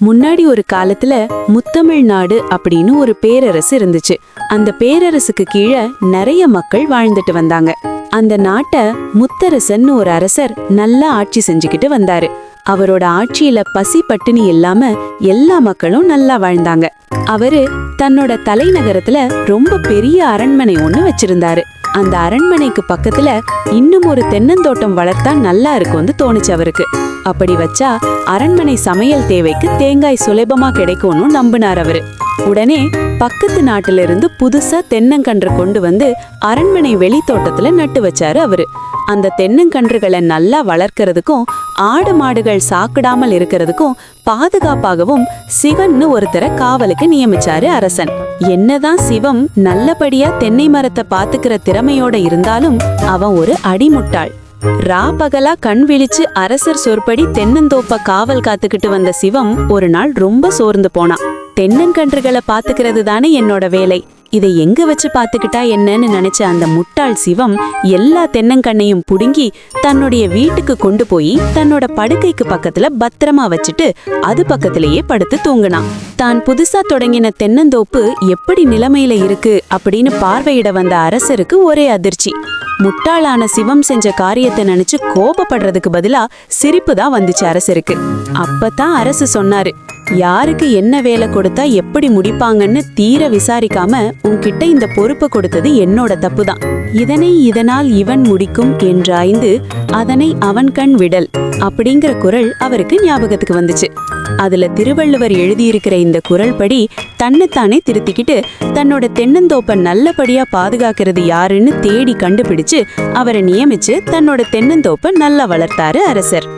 முன்னாடி ஒரு காலத்துல முத்தமிழ் நாடு அப்படின்னு ஒரு பேரரசு இருந்துச்சு. அந்த பேரரசுக்கு கீழே நிறைய மக்கள் வாழ்ந்துட்டு வந்தாங்க. அந்த நாட்டை முத்தரசன் ஒரு அரசர் நல்லா ஆட்சி செஞ்சுக்கிட்டு வந்தாரு. அவரோட ஆட்சியில பசி பட்டினி இல்லாம எல்லா மக்களும் நல்லா வாழ்ந்தாங்க. அவரு தன்னோட தலைநகரத்துல ரொம்ப பெரிய அரண்மனை ஒண்ணு வச்சிருந்தாரு. அந்த அரண்மனைக்கு பக்கத்துல இன்னும் ஒரு தென்னந்தோட்டம் வளர்த்தா நல்லா இருக்கும்னு தோணுச்சு அவருக்கு. அப்படி வச்சா அரண்மனை சமையல் தேவைக்கு தேங்காய் சுலபமா கிடைக்கும்னு நம்பினார் அவரு. உடனே பக்கத்து நாட்டுல இருந்து புதுசா தென்னங்கன்று கொண்டு வந்து அரண்மனை வெளித்தோட்டத்துல நட்டு வச்சாரு அவரு. அந்த தென்னங்கன்றுகளை நல்லா வளர்க்கறதுக்கும் ஆடு மாடுகள் சாப்பிடாமல் இருக்கிறதுக்கும் பாதுகாப்பாகவும் சிவன்னு ஒருத்தரை காவலுக்கு நியமிச்சாரு அரசன். என்னதான் சிவம் நல்லபடியா தென்னை மரத்தை பாத்துக்கிற திறமையோட இருந்தாலும் அவன் ஒரு அடிமுட்டாள். பகலா கண் விழிச்சு அரசர் சொற்படி தென்னந்தோப்ப காவல் காத்துக்கிட்டு வந்த சிவம் ஒரு நாள் ரொம்ப சோர்ந்து போனான். தென்னங்கன்றுகளை பாத்துக்கிறது தானே என்னோட வேலை, இதை எங்க வச்சு பாத்துக்கிட்டா என்னன்னு நினைச்ச அந்த முட்டாள் சிவம் எல்லா தென்னங்கண்ணையும் புடுங்கி தன்னுடைய வீட்டுக்கு கொண்டு போய் தன்னோட படுக்கைக்கு பக்கத்துல பத்திரமா வச்சுட்டு அது பக்கத்திலேயே படுத்து தூங்குனான். தான் புதுசா தொடங்கின தென்னந்தோப்பு எப்படி நிலைமையில இருக்கு அப்படின்னு பார்வையிட வந்த அரசருக்கு ஒரே அதிர்ச்சி. முட்டாளான சிவம் செஞ்ச காரியத்தை நினைச்சு கோபப்படுறதுக்கு பதிலா சிரிப்பு தான் வந்துச்சு அரசருக்கு. அப்பதான் அரசு சொன்னாரு, யாருக்கு என்ன வேலை கொடுத்தா எப்படி முடிப்பாங்கன்னு தீர விசாரிக்காம உன்கிட்ட இந்த பொறுப்பை கொடுத்தது என்னோட தப்புதான். இதனால் இவன் முடிக்கும் என்றாய்ந்து அதனை அவன் கண் விடல் அப்படிங்கிற குரல் அவருக்கு ஞாபகத்துக்கு வந்துச்சு. அதுல திருவள்ளுவர் எழுதியிருக்கிற இந்த குரல் படி தன்னைத்தானே திருத்திக்கிட்டு தன்னோட தென்னந்தோப்பை நல்லபடியா பாதுகாக்கிறது யாருன்னு தேடி கண்டுபிடிச்சு அவரை நியமிச்சு தன்னோட தென்னந்தோப்பை நல்லா வளர்த்தாரு அரசர்.